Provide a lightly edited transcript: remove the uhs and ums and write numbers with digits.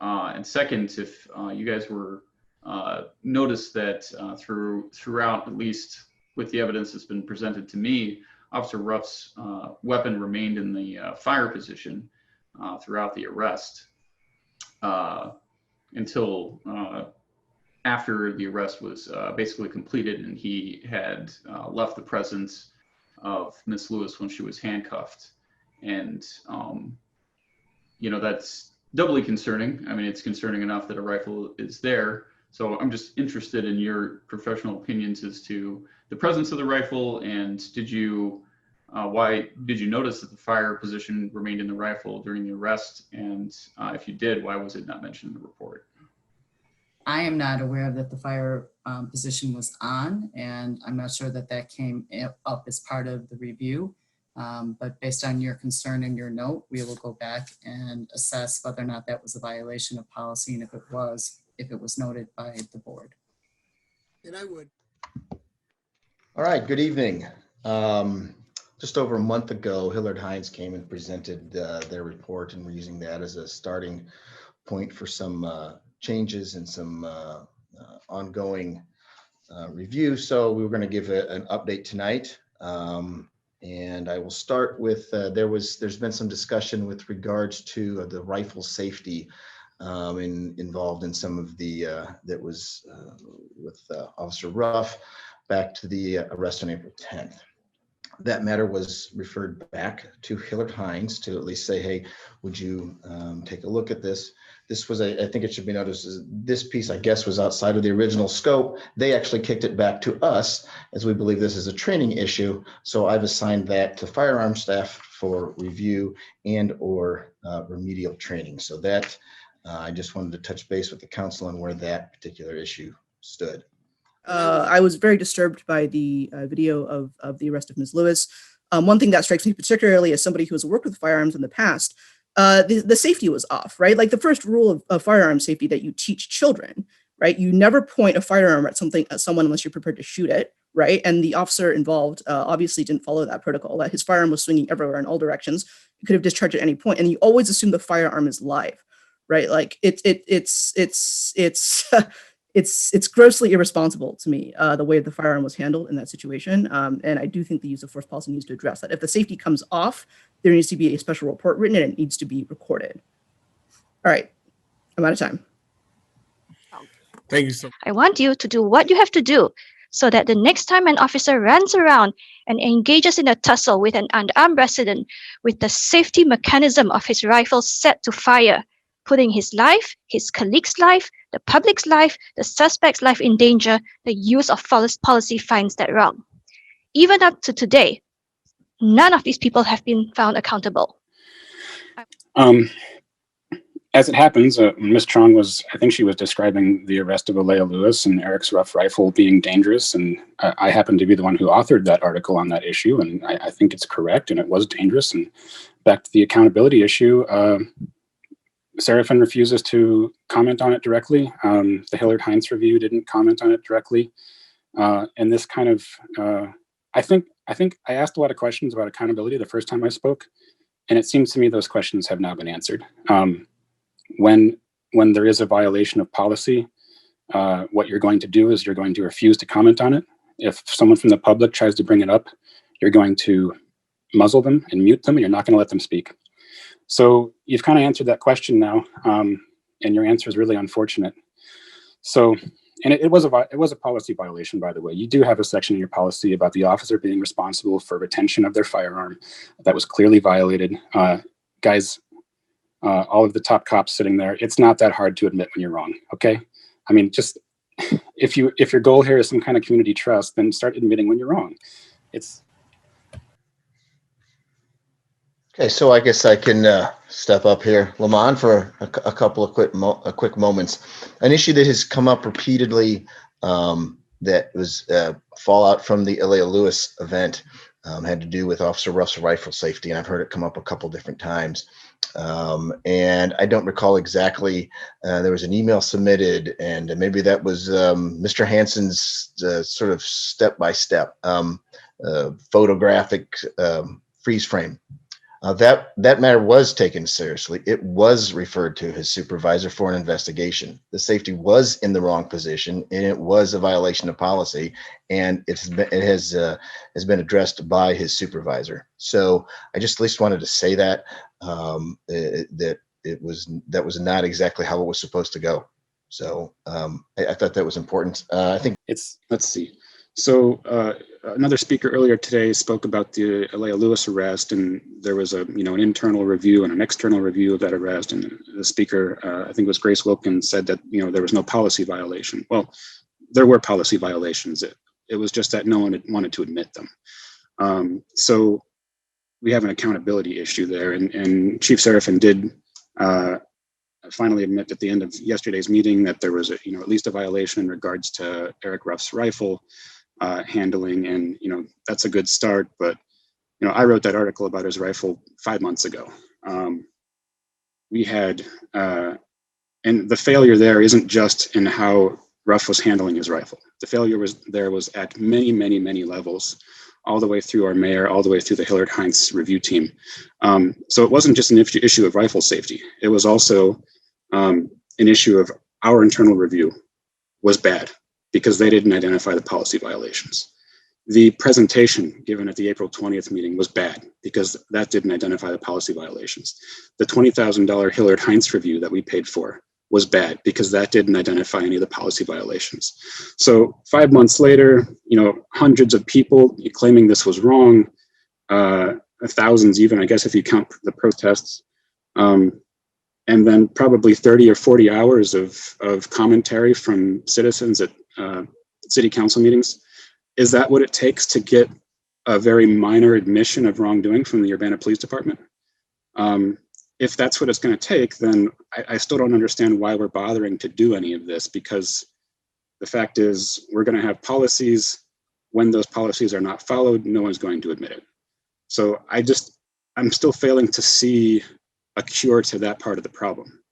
And second, if you guys were noticed that throughout, at least with the evidence that's been presented to me, Officer Ruff's weapon remained in the fire position throughout the arrest until after the arrest was basically completed and he had left the presence of Miss Lewis when she was handcuffed. And, that's doubly concerning. I mean, it's concerning enough that a rifle is there. So I'm just interested in your professional opinions as to the presence of the rifle, and why did you notice that the fire position remained in the rifle during the arrest? And if you did, why was it not mentioned in the report? I am not aware that the fire position was on, and I'm not sure that that came up as part of the review. But based on your concern and your note, we will go back and assess whether or not that was a violation of policy, and if it was noted by the board. And I would. All right, good evening. Just over a month ago, Hillard Heintze came and presented their report, and we're using that as a starting point for some changes and some ongoing review. So we were going to give an update tonight. And I will start with, there's been some discussion with regards to the rifle safety involved in some of the, that was with Officer Ruff back to the arrest on April 10th. That matter was referred back to Hillard Heintze to at least say, hey, would you take a look at this? This was I think it should be noticed, this piece, I guess, was outside of the original scope. They actually kicked it back to us as we believe this is a training issue. So I've assigned that to firearm staff for review and or remedial training. So that I just wanted to touch base with the council on where that particular issue stood. I was very disturbed by the video of the arrest of Ms. Lewis. One thing that strikes me particularly as somebody who has worked with firearms in the past, the safety was off, right? Like the first rule of firearm safety that you teach children, right? You never point a firearm at someone unless you're prepared to shoot it, right? And the officer involved obviously didn't follow that protocol. That his firearm was swinging everywhere in all directions. You could have discharged at any point, and you always assume the firearm is live, right? Like it's grossly irresponsible to me, the way the firearm was handled in that situation. And I do think the use of force policy needs to address that. If the safety comes off, there needs to be a special report written and it needs to be recorded. All right, I'm out of time. Thank you so much. I want you to do what you have to do so that the next time an officer runs around and engages in a tussle with an unarmed resident with the safety mechanism of his rifle set to fire, putting his life, his colleague's life, the public's life, the suspect's life in danger, the use of false policy finds that wrong. Even up to today, none of these people have been found accountable. As it happens, Ms. Trong I think she was describing the arrest of Aleyah Lewis and Eric's Ruff rifle being dangerous. And I happen to be the one who authored that article on that issue. And I think it's correct, and it was dangerous. And back to the accountability issue, Seraphin refuses to comment on it directly. The Hillard Heintze review didn't comment on it directly. And this kind of, I think I asked a lot of questions about accountability the first time I spoke, and it seems to me those questions have now been answered. When there is a violation of policy, what you're going to do is you're going to refuse to comment on it. If someone from the public tries to bring it up, you're going to muzzle them and mute them, and you're not going to let them speak. So you've kind of answered that question now, and your answer is really unfortunate. So, and it was a policy violation, by the way. You do have a section in your policy about the officer being responsible for retention of their firearm. That was clearly violated. Guys, all of the top cops sitting there, it's not that hard to admit when you're wrong, okay? I mean, just if your goal here is some kind of community trust, then start admitting when you're wrong. Okay, so I guess I can step up here, Lamont, for a couple of quick moments. An issue that has come up repeatedly that was fallout from the Aleyah Lewis event had to do with Officer Ruff's rifle safety, and I've heard it come up a couple different times. And I don't recall exactly, there was an email submitted, and maybe that was Mr. Hansen's sort of step-by-step photographic freeze frame. That matter was taken seriously. It was referred to his supervisor for an investigation. The safety was in the wrong position, and it was a violation of policy, and it has been addressed by his supervisor. So I just at least wanted to say that that was not exactly how it was supposed to go. So I thought that was important. I think Let's see. So another speaker earlier today spoke about the Aleyah Lewis arrest, and there was an internal review and an external review of that arrest. And the speaker, I think it was Grace Wilkins, said that there was no policy violation. Well, there were policy violations. It was just that no one had wanted to admit them. So we have an accountability issue there, and Chief Serafin did finally admit at the end of yesterday's meeting that there was at least a violation in regards to Eric Ruff's rifle handling, and that's a good start. But I wrote that article about his rifle 5 months ago. We had and the failure there isn't just in how Ruff was handling his rifle. The failure was at many levels, all the way through our mayor, all the way through the Hillard Heintze review team. So it wasn't just an issue of rifle safety. It was also an issue of our internal review was bad because they didn't identify the policy violations. The presentation given at the April 20th meeting was bad because that didn't identify the policy violations. The $20,000 Hillard Heintze review that we paid for was bad because that didn't identify any of the policy violations. So 5 months later, hundreds of people claiming this was wrong, thousands even, I guess, if you count the protests, and then probably 30 or 40 hours of commentary from citizens at city council meetings. Is that what it takes to get a very minor admission of wrongdoing from the Urbana Police Department? If that's what it's going to take, then I still don't understand why we're bothering to do any of this, because the fact is we're going to have policies. When those policies are not followed, no one's going to admit it. So I'm still failing to see a cure to that part of the problem.